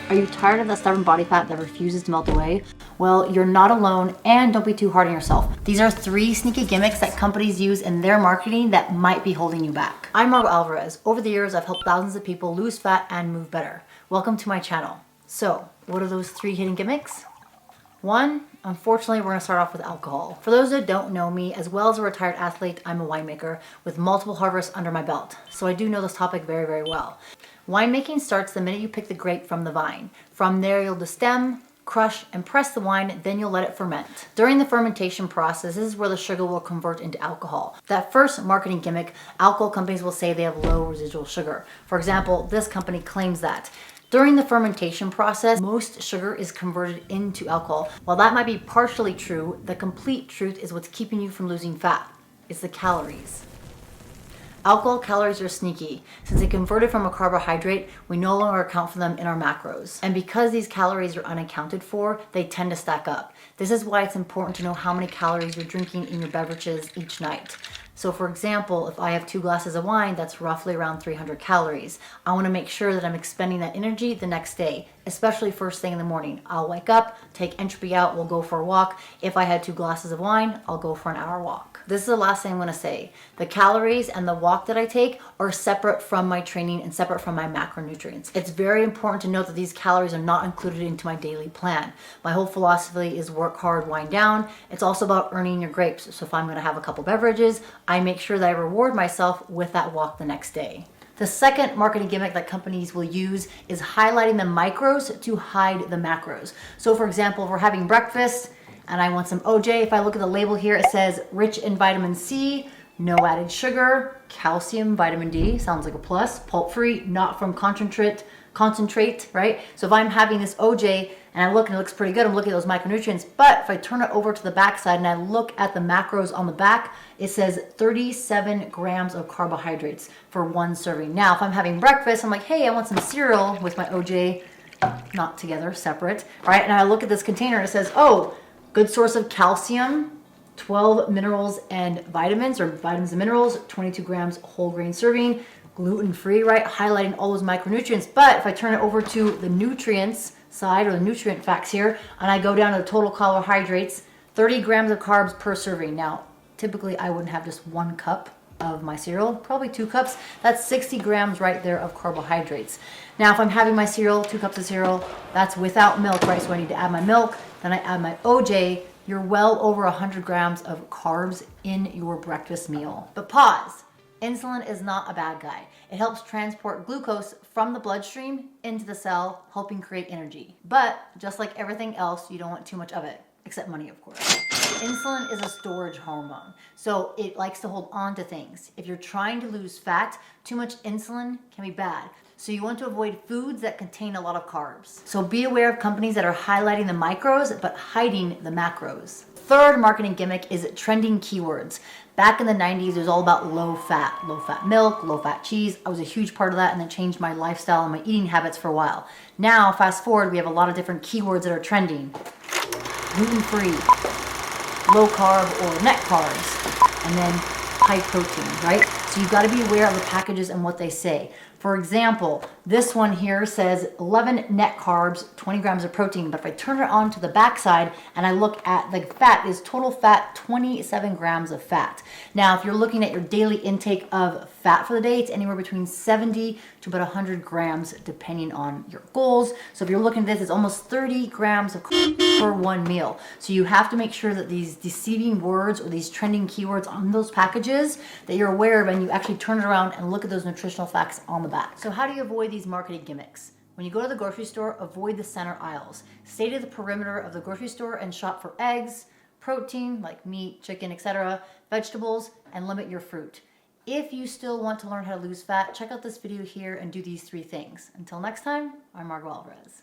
Are you tired of that stubborn body fat that refuses to melt away? Well, you're not alone, and don't be too hard on yourself. These are 3 sneaky gimmicks that companies use in their marketing that might be holding you back. I'm Margo Alvarez. Over the years, I've helped thousands of people lose fat and move better. Welcome to my channel. So, what are those 3 hidden gimmicks? 1, unfortunately, we're gonna start off with alcohol. For those that don't know me, as well as a retired athlete, I'm a winemaker with multiple harvests under my belt. So I do know this topic very, very well. Winemaking starts the minute you pick the grape from the vine. From there, you'll destem, crush, and press the wine, then you'll let it ferment. During the fermentation process, this is where the sugar will convert into alcohol. That first marketing gimmick, alcohol companies will say they have low residual sugar. For example, this company claims that. During the fermentation process, most sugar is converted into alcohol. While that might be partially true, the complete truth is what's keeping you from losing fat. It's the calories. Alcohol calories are sneaky. Since they converted from a carbohydrate, we no longer account for them in our macros. And because these calories are unaccounted for, they tend to stack up. This is why it's important to know how many calories you're drinking in your beverages each night. So for example, if I have 2 glasses of wine, that's roughly around 300 calories. I want to make sure that I'm expending that energy the next day, especially first thing in the morning. I'll wake up, take entropy out, we'll go for a walk. If I had 2 glasses of wine, I'll go for an hour walk. This is the last thing I'm going to say. The calories and the walk that I take are separate from my training and separate from my macronutrients. It's very important to note that these calories are not included into my daily plan. My whole philosophy is work hard, wind down. It's also about earning your grapes. So if I'm going to have a couple beverages, I make sure that I reward myself with that walk the next day. The second marketing gimmick that companies will use is highlighting the micros to hide the macros. So for example, if we're having breakfast and I want some OJ, if I look at the label here, it says rich in vitamin C, no added sugar, calcium, vitamin D, sounds like a plus, pulp-free, not from concentrate, right? So if I'm having this OJ and I look and it looks pretty good, I'm looking at those micronutrients, but if I turn it over to the back side and I look at the macros on the back, it says 37 grams of carbohydrates for 1 serving. Now, if I'm having breakfast, I'm like, hey, I want some cereal with my OJ, not together, separate, right? And I look at this container and it says, oh, good source of calcium, 12 minerals and vitamins, or vitamins and minerals, 22 grams whole grain serving, gluten-free, right? Highlighting all those micronutrients. But if I turn it over to the nutrients side, or the nutrient facts here, and I go down to the total carbohydrates, 30 grams of carbs per serving. Now, typically I wouldn't have just 1 cup of my cereal, probably 2 cups. That's 60 grams right there of carbohydrates. Now, if I'm having my cereal, 2 cups of cereal, that's without milk, right? So I need to add my milk, then I add my OJ, you're well over 100 grams of carbs in your breakfast meal. But pause. Insulin is not a bad guy. It helps transport glucose from the bloodstream into the cell, helping create energy. But just like everything else, you don't want too much of it, except money, of course. Insulin is a storage hormone, so it likes to hold on to things. If you're trying to lose fat, too much insulin can be bad. So you want to avoid foods that contain a lot of carbs. So be aware of companies that are highlighting the micros but hiding the macros. Third marketing gimmick is trending keywords. Back in the 90s, it was all about low fat milk, low fat cheese. I was a huge part of that, and it changed my lifestyle and my eating habits for a while. Now, fast forward, we have a lot of different keywords that are trending. Gluten-free, low carb or net carbs, and then high protein, right? So you've got to be aware of the packages and what they say. For example, this one here says 11 net carbs, 20 grams of protein, but if I turn it on to the backside and I look at the fat, is total fat 27 grams of fat. Now, if you're looking at your daily intake of fat for the day, it's anywhere between 70 to about 100 grams depending on your goals. So if you're looking at this, it's almost 30 grams of per 1 meal. So you have to make sure that these deceiving words or these trending keywords on those packages that you're aware of, and you actually turn it around and look at those nutritional facts on the back. So how do you avoid these marketing gimmicks? When you go to the grocery store, avoid the center aisles. Stay to the perimeter of the grocery store and shop for eggs, protein like meat, chicken, etc., vegetables, and limit your fruit. If you still want to learn how to lose fat, check out this video here and do these 3 things. Until next time, I'm Margo Alvarez.